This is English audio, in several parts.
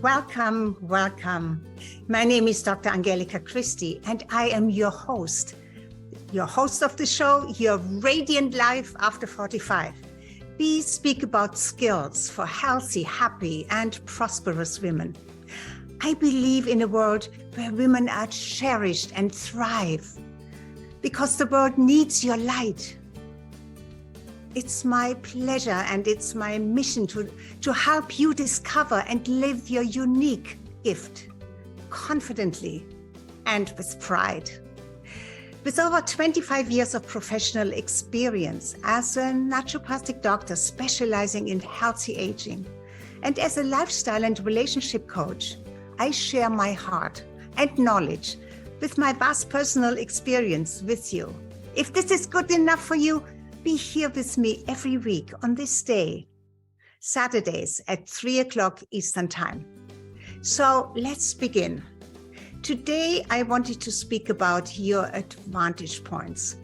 Welcome, welcome. My name is Dr. Angelika Christie, and I am your host of the show, Your Radiant Life After 45. We speak about skills for healthy, happy, and prosperous women. I believe in a world where women are cherished and thrive because the world needs your light. It's my pleasure and it's my mission to help you discover and live your unique gift confidently and with pride. With over 25 years of professional experience as a naturopathic doctor specializing in healthy aging, and as a lifestyle and relationship coach, I share my heart and knowledge with my vast personal experience with you. If this is good enough for you, be here with me every week on this day, Saturdays at 3 o'clock Eastern Time. So let's begin. Today, I wanted to speak about your advantage points.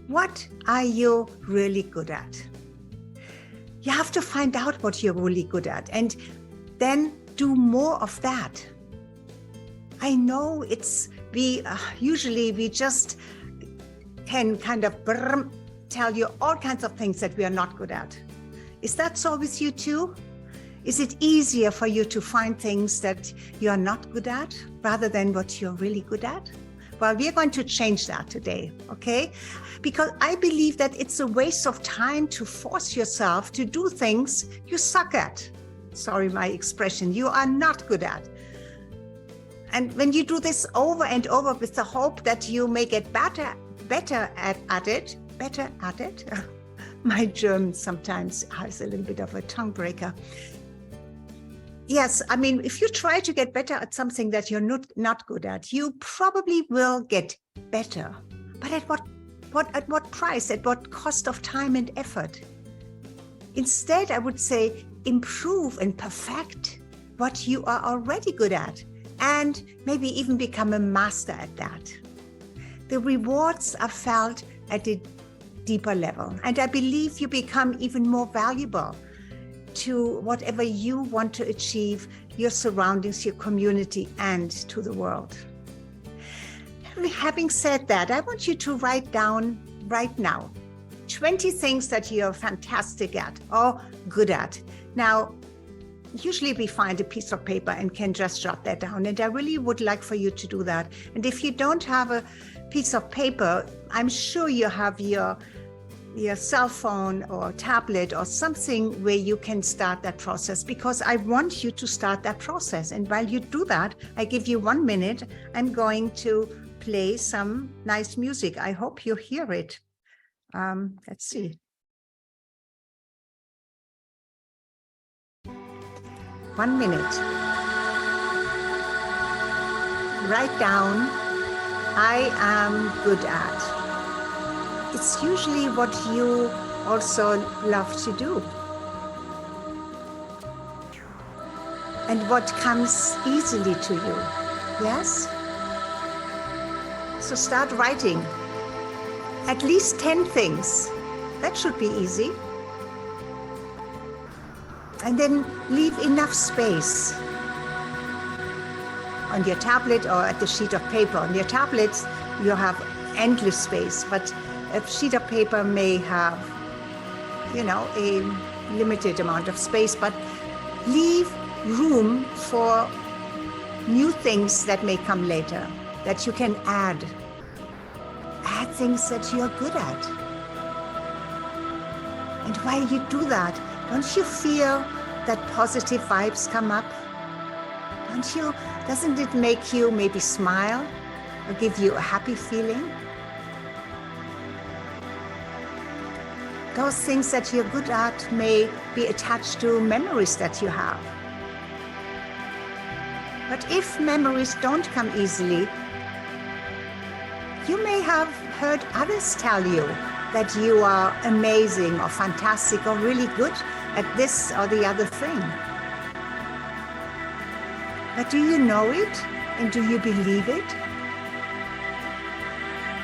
What are you really good at? You have to find out what you're really good at and then do more of that. I know usually we just can kind of tell you all kinds of things that we are not good at. Is that so with you too? Is it easier for you to find things that you're not good at rather than what you're really good at? Well, we're going to change that today, okay? Because I believe that it's a waste of time to force yourself to do things you suck at. Sorry, my expression, you are not good at. And when you do this over and over with the hope that you may get better at it, my German sometimes has a little bit of a tongue breaker. Yes, I mean, if you try to get better at something that you're not good at, you probably will get better. But at what price? At what cost of time and effort? Instead, I would say improve and perfect what you are already good at, and maybe even become a master at that. The rewards are felt at a deeper level, and I believe you become even more valuable to whatever you want to achieve, your surroundings, your community, and to the world. Having said that, I want you to write down right now 20 things that you're fantastic at or good at. Now, usually we find a piece of paper and can just jot that down, and I really would like for you to do that. And if you don't have a piece of paper, I'm sure you have your cell phone or tablet or something where you can start that process, because I want you to start that process. And while you do that, I give you 1 minute. I'm going to play some nice music. I hope you hear it. Let's see. 1 minute. Write down, I am good at. It's usually what you also love to do. And what comes easily to you, yes? So start writing at least 10 things. That should be easy. And then leave enough space on your tablet or at the sheet of paper. On your tablets, you have endless space, but a sheet of paper may have, a limited amount of space, but leave room for new things that may come later, that you can add. Add things that you're good at. And while you do that, don't you feel that positive vibes come up? Doesn't it make you maybe smile or give you a happy feeling? Those things that you're good at may be attached to memories that you have. But if memories don't come easily, you may have heard others tell you that you are amazing or fantastic or really good at this or the other thing. But do you know it? And do you believe it?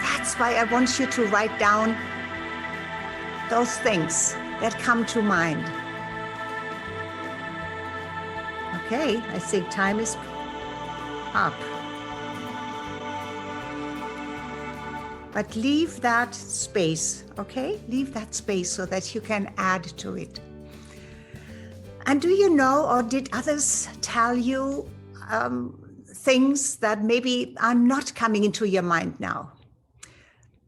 That's why I want you to write down those things that come to mind. Okay, I think time is up. But leave that space, okay? Leave that space so that you can add to it. And do you know, or did others tell you things that maybe are not coming into your mind now?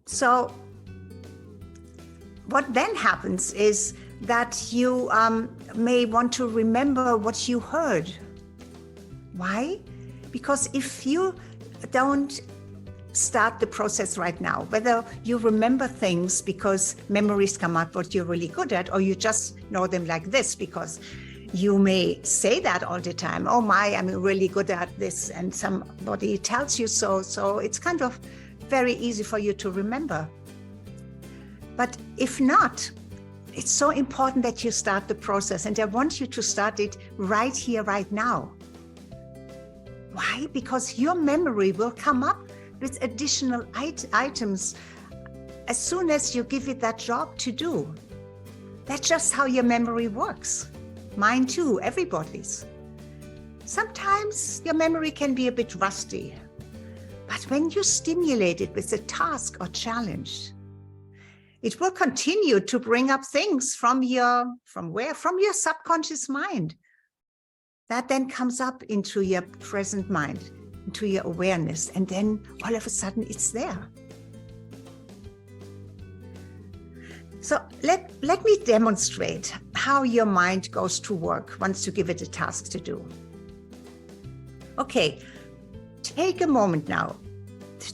So what then happens is that you may want to remember what you heard. Why? Because if you don't start the process right now, whether you remember things because memories come up what you're really good at, or you just know them like this because you may say that all the time, oh my, I'm really good at this, and somebody tells you so. So it's kind of very easy for you to remember. But if not, it's so important that you start the process, and I want you to start it right here, right now. Why? Because your memory will come up with additional items as soon as you give it that job to do. That's just how your memory works. Mine too, everybody's. Sometimes your memory can be a bit rusty, but when you stimulate it with a task or challenge, it will continue to bring up things from your subconscious mind. That then comes up into your present mind, into your awareness, and then all of a sudden it's there. So let me demonstrate how your mind goes to work once you give it a task to do. Okay, take a moment now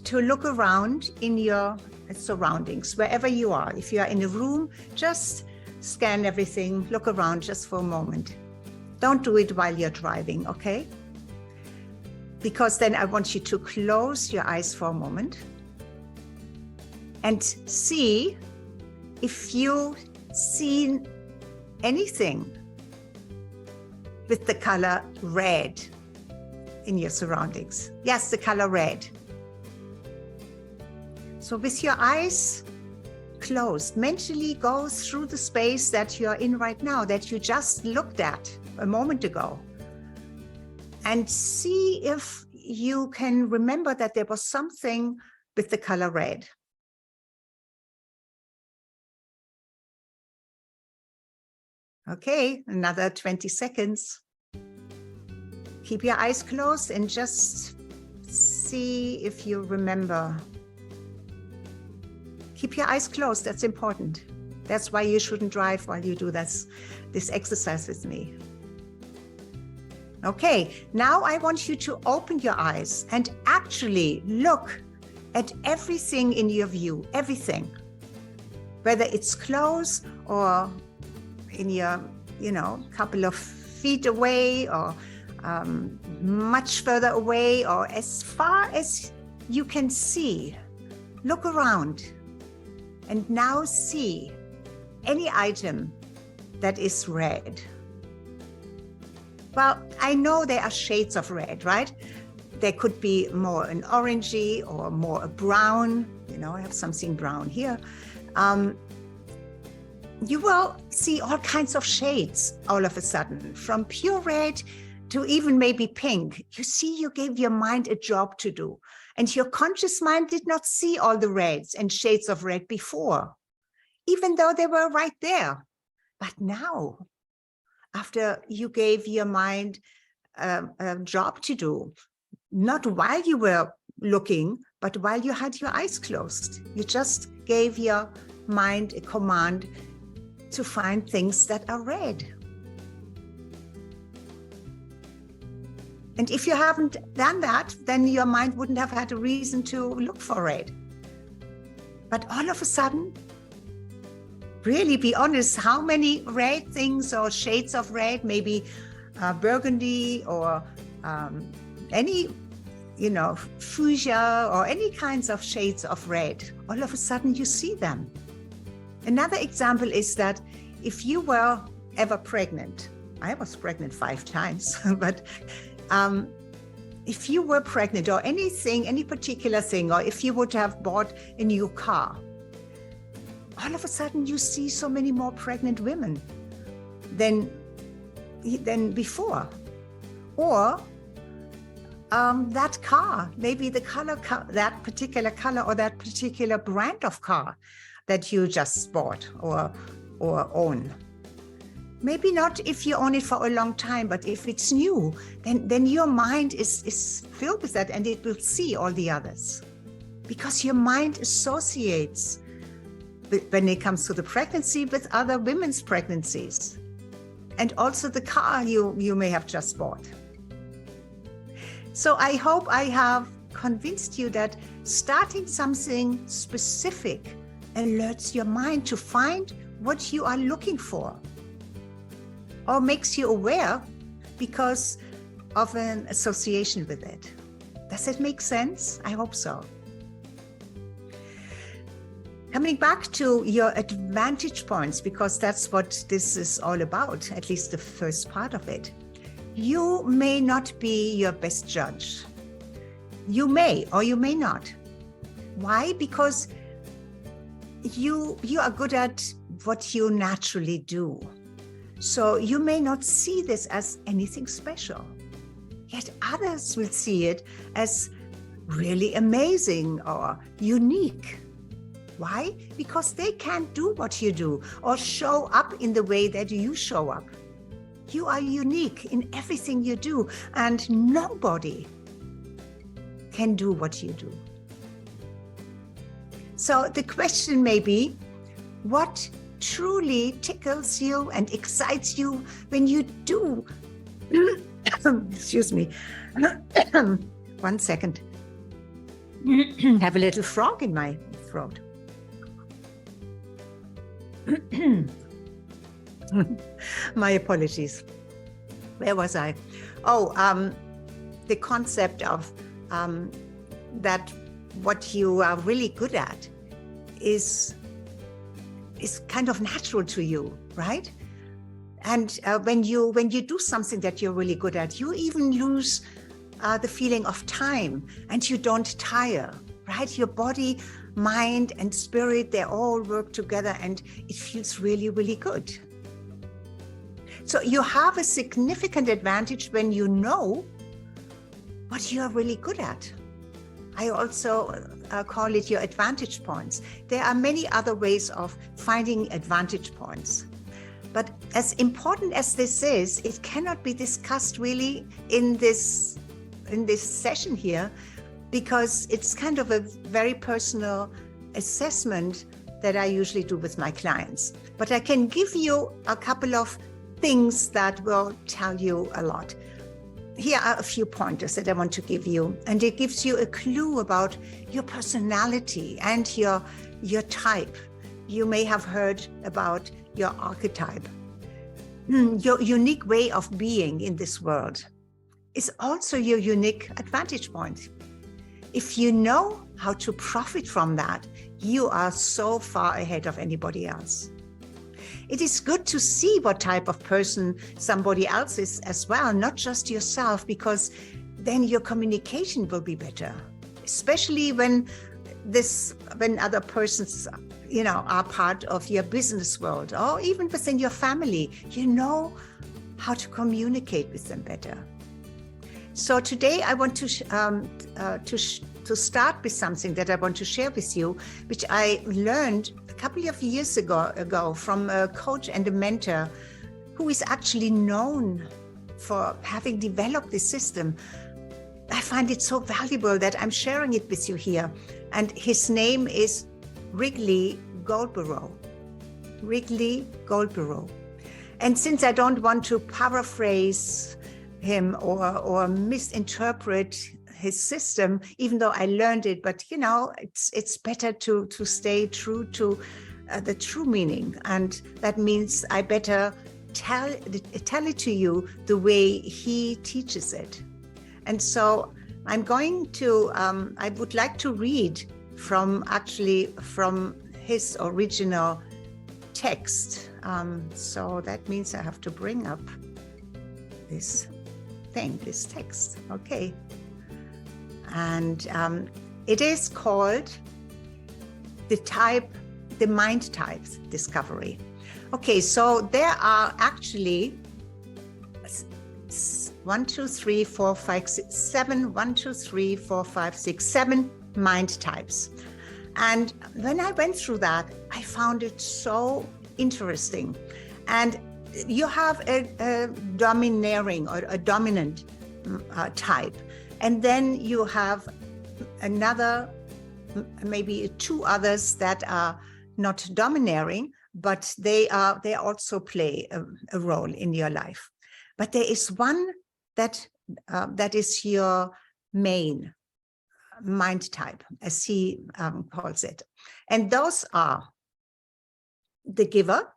to look around in your surroundings, wherever you are. If you are in a room, just scan everything, look around just for a moment. Don't do it while you're driving, okay? Because then I want you to close your eyes for a moment and see if you see anything with the color red in your surroundings. Yes, the color red. So with your eyes closed, mentally go through the space that you're in right now, that you just looked at a moment ago, and see if you can remember that there was something with the color red. Okay, another 20 seconds. Keep your eyes closed and just see if you remember. Keep your eyes closed, that's important. That's why you shouldn't drive while you do this exercise with me. Okay, now I want you to open your eyes and actually look at everything in your view, everything. Whether it's close or in your, couple of feet away, or much further away, or as far as you can see. Look around and now see any item that is red. Well, I know there are shades of red, right? There could be more an orangey or more a brown. I have something brown here. You will see all kinds of shades all of a sudden, from pure red to even maybe pink. You see, you gave your mind a job to do, and your conscious mind did not see all the reds and shades of red before, even though they were right there. But now, after you gave your mind a job to do, not while you were looking, but while you had your eyes closed, you just gave your mind a command to find things that are red. And if you haven't done that, then your mind wouldn't have had a reason to look for red. But all of a sudden, really be honest, how many red things or shades of red, maybe burgundy or any, fuchsia or any kinds of shades of red, all of a sudden you see them. Another example is that if you were ever pregnant, I was pregnant 5 times, but if you were pregnant or anything, any particular thing, or if you would have bought a new car, all of a sudden you see so many more pregnant women than before. or that car, maybe the color, that particular color or that particular brand of car that you just bought or own. Maybe not if you own it for a long time, but if it's new, then your mind is filled with that, and it will see all the others. Because your mind associates, when it comes to the pregnancy, with other women's pregnancies. And also the car you may have just bought. So I hope I have convinced you that starting something specific alerts your mind to find what you are looking for, or makes you aware because of an association with it. Does it make sense? I hope so. Coming back to your advantage points, because that's what this is all about, at least the first part of it. You may not be your best judge. You may or you may not. Why? Because you are good at what you naturally do. So you may not see this as anything special, yet others will see it as really amazing or unique. Why? Because they can't do what you do or show up in the way that you show up. You are unique in everything you do, and nobody can do what you do. So the question may be, what truly tickles you and excites you when you do, excuse me, 1 second, have a little frog in my throat. My apologies. Where was I? Oh, the concept of that what you are really good at is kind of natural to you, right? And when you do something that you're really good at, you even lose the feeling of time, and you don't tire, right? Your body, mind, and spirit, they all work together, and it feels really, really good. So you have a significant advantage when you know what you are really good at. I also call it your advantage points. There are many other ways of finding advantage points. But as important as this is, it cannot be discussed really in this session here, because it's kind of a very personal assessment that I usually do with my clients. But I can give you a couple of things that will tell you a lot. Here are a few pointers that I want to give you, and it gives you a clue about your personality and your type. You may have heard about your archetype. Your unique way of being in this world is also your unique advantage point. If you know how to profit from that, you are so far ahead of anybody else. It is good to see what type of person somebody else is as well, not just yourself, because then your communication will be better, especially when other persons, are part of your business world, or even within your family. You know how to communicate with them better. So today I want to start with something that I want to share with you, which I learned a couple of years ago from a coach and a mentor who is actually known for having developed this system. I find it so valuable that I'm sharing it with you here. And his name is Wrigley Goldborough. Wrigley Goldborough. And since I don't want to paraphrase him or misinterpret his system, even though I learned it, but it's better to stay true to the true meaning, and that means I better tell it to you the way he teaches it. And so I'm going to I would like to read from his original text. So that means I have to bring up this text. Okay. And it is called the Mind Types Discovery. Okay, so there are actually 1, 2, 3, 4, 5, 6, 7, 1, 2, 3, 4, 5, 6, 7 mind types. And when I went through that, I found it so interesting. And you have a domineering or a dominant type. And then you have another, maybe 2 others that are not domineering, but they also play a role in your life. But there is one that is your main mind type, as he calls it. And those are the giver,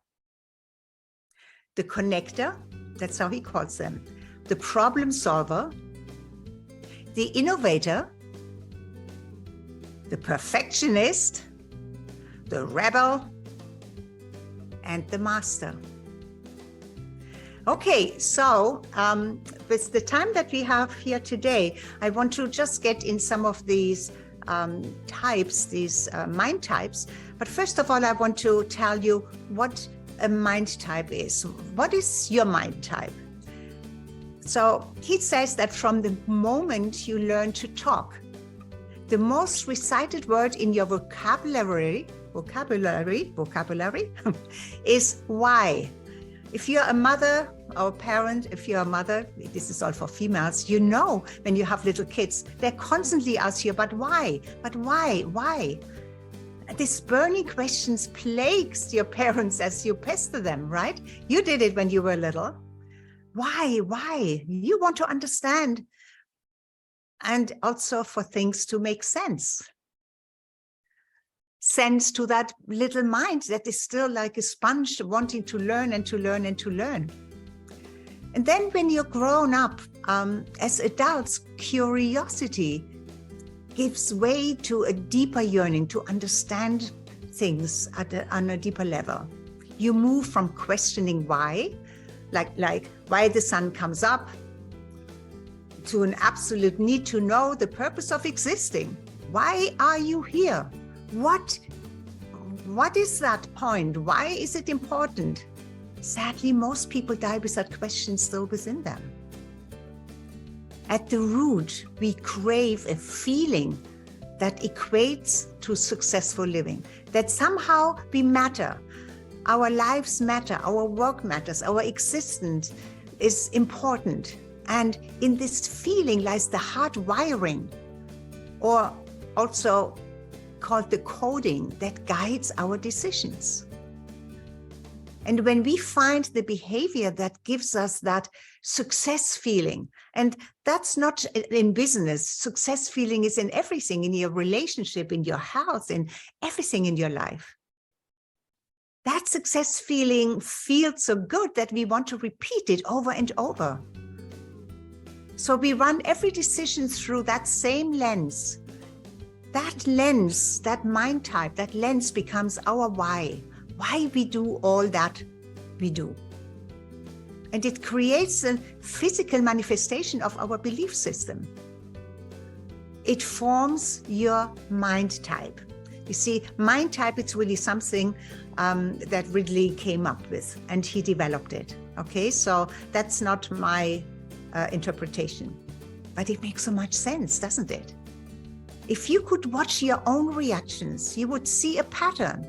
the connector, that's how he calls them, the problem solver, the innovator, the perfectionist, the rebel, and the master. Okay, so with the time that we have here today, I want to just get in some of these types, these mind types. But first of all, I want to tell you what a mind type is. What is your mind type? So he says that from the moment you learn to talk, the most recited word in your vocabulary is why. If you're a mother or a parent, if you're a mother, this is all for females, you know when you have little kids, they constantly ask you, but why? But why? Why? These burning questions plagues your parents as you pester them, right? You did it when you were little. Why? Why? You want to understand. And also for things to make sense. Sense to that little mind that is still like a sponge wanting to learn and to learn and to learn. And then when you're grown up, as adults, curiosity gives way to a deeper yearning to understand things on a deeper level. You move from questioning why, like why the sun comes up, to an absolute need to know the purpose of existing. Why are you here? What is that point? Why is it important? Sadly, most people die with that question still within them. At the root, we crave a feeling that equates to successful living, that somehow we matter. Our lives matter, our work matters, our existence is important. And in this feeling lies the hard wiring, or also called the coding that guides our decisions. And when we find the behavior that gives us that success feeling, and that's not in business, success feeling is in everything, in your relationship, in your health, in everything in your life. That success feeling feels so good that we want to repeat it over and over. So we run every decision through that same lens. That lens, that mind type, that lens becomes our why we do all that we do. And it creates a physical manifestation of our belief system. It forms your mind type. You see, mind type, it's really something that Ridley came up with, and he developed it. Okay, so that's not my interpretation, but it makes so much sense, doesn't it? If you could watch your own reactions, you would see a pattern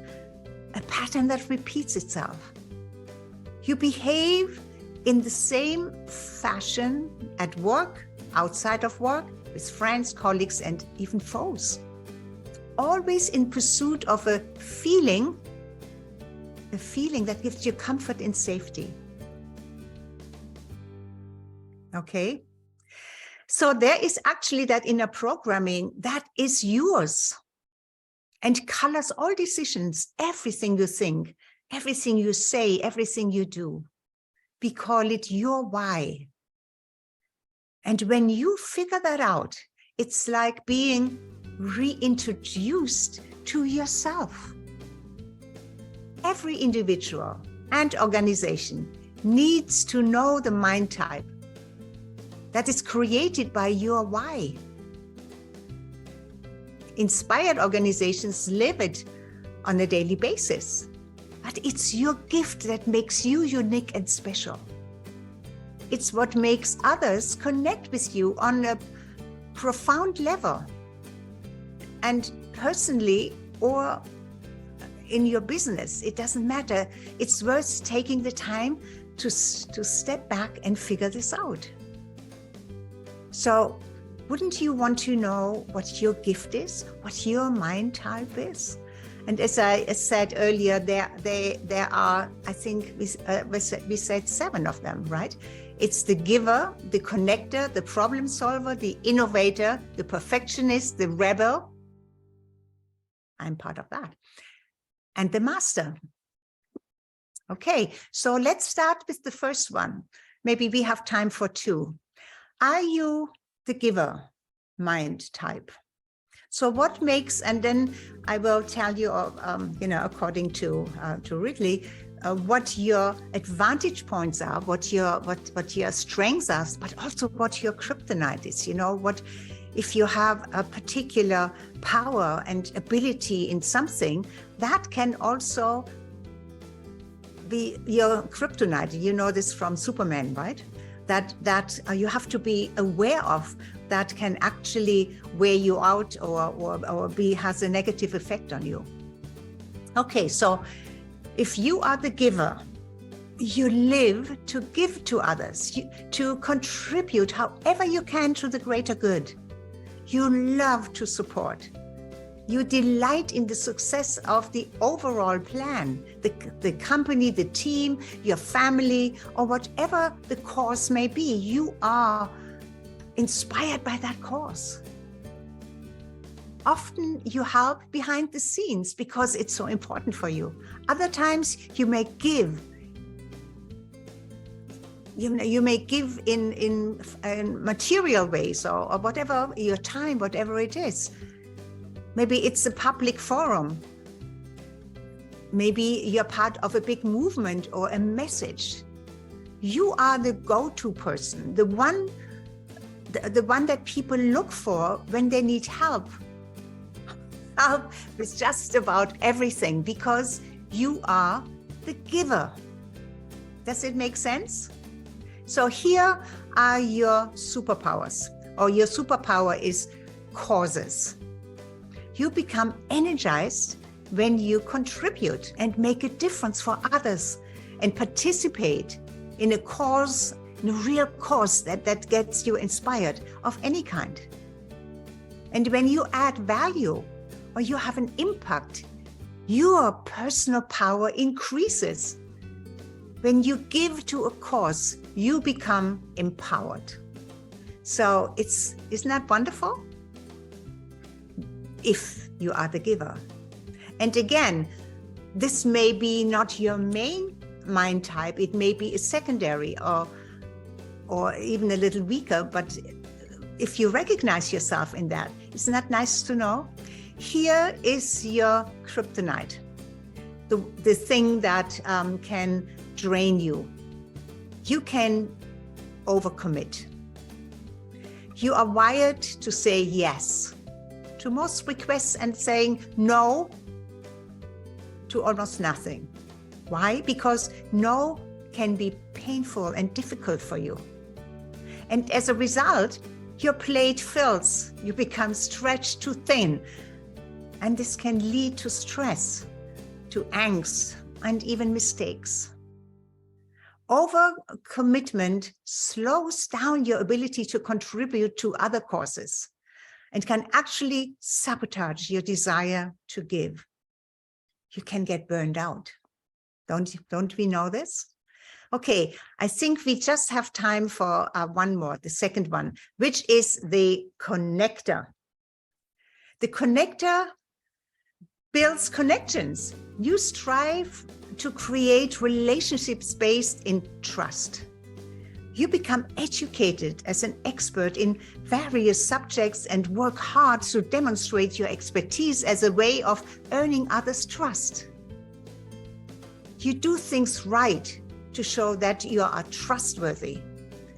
that repeats itself. You behave in the same fashion at work, outside of work, with friends, colleagues, and even foes. Always in pursuit of a feeling that gives you comfort and safety. Okay? So there is actually that inner programming that is yours and colors all decisions, everything you think, everything you say, everything you do. We call it your why. And when you figure that out, it's like being reintroduced to yourself. Every individual and organization needs to know the mind type that is created by your why. Inspired organizations live it on a daily basis, but it's your gift that makes you unique and special. It's what makes others connect with you on a profound level. And personally or in your business, it doesn't matter. It's worth taking the time to step back and figure this out. So wouldn't you want to know what your gift is, what your mind type is? And as I said earlier, there are, I think we said 7 of them, right? It's the giver, the connector, the problem solver, the innovator, the perfectionist, the rebel. I'm part of that. And the master. Okay, so let's start with the first one. Maybe we have time for 2. Are you the giver mind type? So what makes, and then I will tell you, according to Ridley, what your advantage points are, what your strengths are, but also what your kryptonite is. What if you have a particular power and ability in something, that can also be your kryptonite. You know this from Superman, right? That you have to be aware of, that can actually wear you out or has a negative effect on you. Okay, so if you are the giver, you live to give to others, to contribute however you can to the greater good. You love to support. You delight in the success of the overall plan, the company, the team, your family, or whatever the cause may be. You are inspired by that cause. Often you help behind the scenes because it's so important for you. Other times you may give. You may give in material ways or whatever, your time, whatever it is. Maybe it's a public forum. Maybe you're part of a big movement or a message. You are the go-to person, the one that people look for when they need help. Help with just about everything, because you are the giver. Does it make sense? So here are your superpowers, or your superpower is causes. You become energized when you contribute and make a difference for others and participate in a cause, in a real cause that gets you inspired of any kind. And when you add value or you have an impact, your personal power increases. When you give to a cause, you become empowered. So isn't that wonderful? If you are the giver. And again, this may be not your main mind type. It may be a secondary or even a little weaker, but if you recognize yourself in that, isn't that nice to know? Here is your kryptonite, the thing that can drain you. You can overcommit. You are wired to say yes to most requests and saying no to almost nothing. Why? Because no can be painful and difficult for you. And as a result, your plate fills, you become stretched too thin. And this can lead to stress, to angst, and even mistakes. Overcommitment slows down your ability to contribute to other causes and can actually sabotage your desire to give. You can get burned out. Don't we know this? Okay, I think we just have time for one more, the second one, which is the connector. The connector builds connections. You strive to create relationships based in trust. You become educated as an expert in various subjects and work hard to demonstrate your expertise as a way of earning others' trust. You do things right to show that you are trustworthy,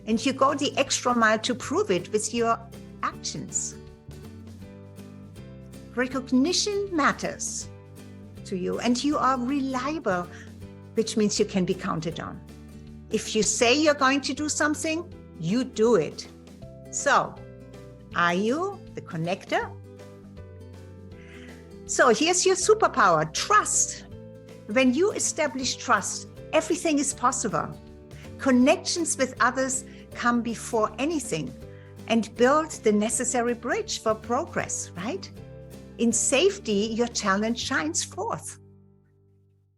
and you go the extra mile to prove it with your actions. Recognition matters to you, and you are reliable, which means you can be counted on. If you say you're going to do something, you do it. So, are you the connector? So here's your superpower, trust. When you establish trust, everything is possible. Connections with others come before anything and build the necessary bridge for progress, right? In safety, your talent shines forth.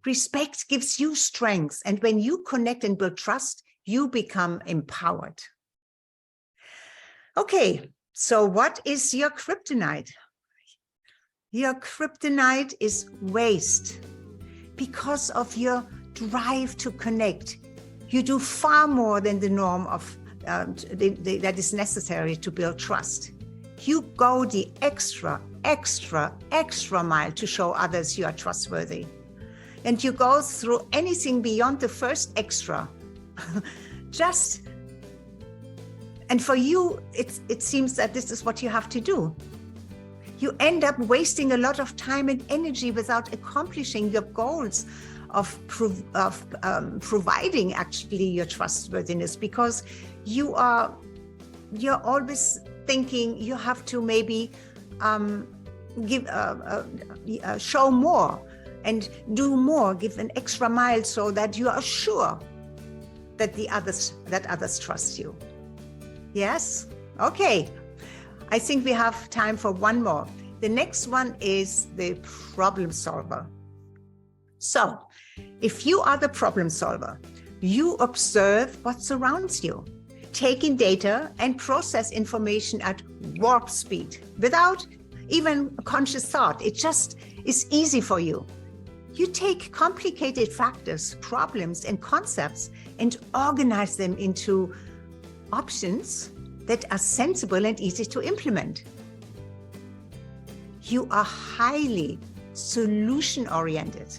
Respect gives you strength, and when you connect and build trust, you become empowered. Okay, so what is your kryptonite? Your kryptonite is waste. Because of your drive to connect, you do far more than the norm of that is necessary to build trust. You go the extra mile to show others you are trustworthy. And you go through anything beyond the first extra. And for you, it seems that this is what you have to do. You end up wasting a lot of time and energy without accomplishing your goals of providing actually your trustworthiness, because you're always thinking you have to maybe show more and do more, give an extra mile so that you are sure that others trust you. Yes? Okay. I think we have time for one more. The next one is the problem solver. So, if you are the problem solver, you observe what surrounds you, take in data and process information at warp speed without even conscious thought. It just is easy for you. You take complicated factors, problems, and concepts and organize them into options that are sensible and easy to implement. You are highly solution-oriented,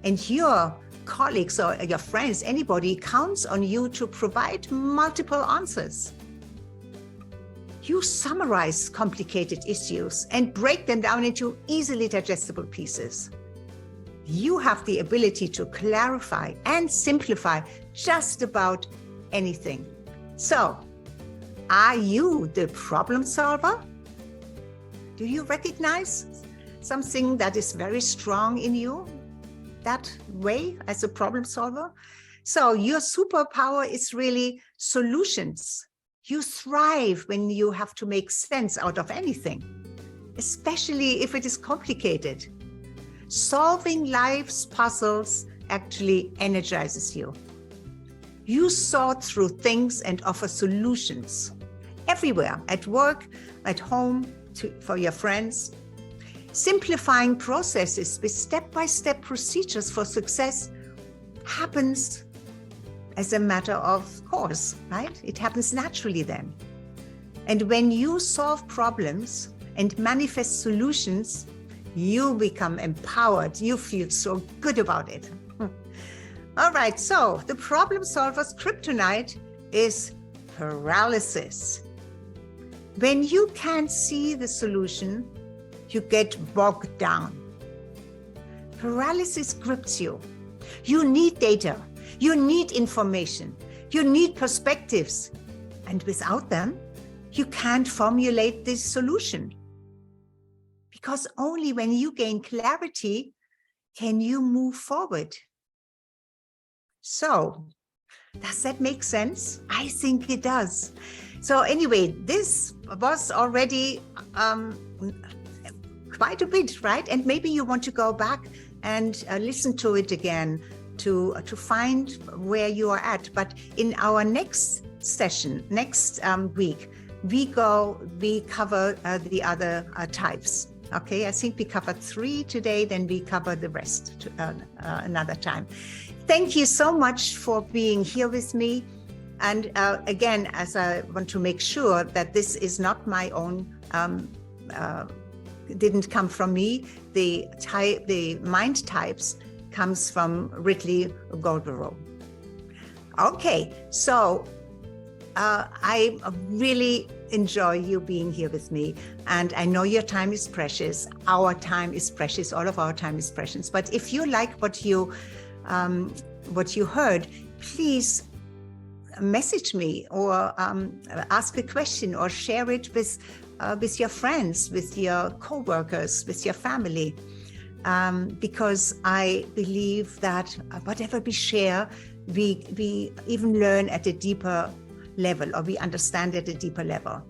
and your colleagues or your friends, anybody counts on you to provide multiple answers. You summarize complicated issues and break them down into easily digestible pieces. You have the ability to clarify and simplify just about anything. So, are you the problem solver? Do you recognize something that is very strong in you that way as a problem solver? So your superpower is really solutions. You thrive when you have to make sense out of anything, especially if it is complicated. Solving life's puzzles actually energizes you. You sort through things and offer solutions everywhere, at work, at home, for your friends. Simplifying processes with step-by-step procedures for success happens as a matter of course, right? It happens naturally then. And when you solve problems and manifest solutions, you become empowered. You feel so good about it. All right, so the problem solver's kryptonite is paralysis. When you can't see the solution, you get bogged down. Paralysis grips you. You need data, you need information, you need perspectives, and without them, you can't formulate this solution. Because only when you gain clarity can you move forward. So, does that make sense? I think it does. So anyway, this was already quite a bit, right? And maybe you want to go back and listen to it again to find where you are at. But in our next session, next week, we cover the other types. Okay, I think we covered 3 today, then we cover the rest another time. Thank you so much for being here with me. And again, as I want to make sure that this is not my own, didn't come from me. The mind types comes from Ridley Goldborough. Okay, so I really enjoy you being here with me. And I know your time is precious. Our time is precious. All of our time is precious. But if you like what you heard, please message me or ask a question or share it with your friends, with your co-workers, with your family. Because I believe that whatever we share, we even learn at a deeper level, or we understand at a deeper level.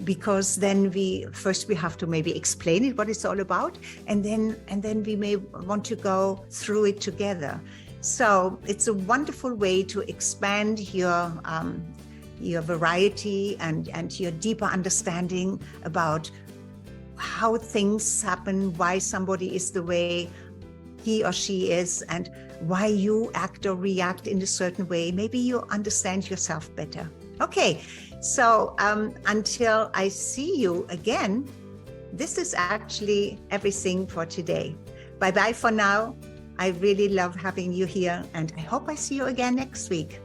Because then we have to maybe explain it, what it's all about, and then we may want to go through it together. So it's a wonderful way to expand your variety and your deeper understanding about how things happen, why somebody is the way he or she is, and why you act or react in a certain way. Maybe you understand yourself better. Okay, so until I see you again, this is actually everything for today. Bye-bye for now. I really love having you here, and I hope I see you again next week.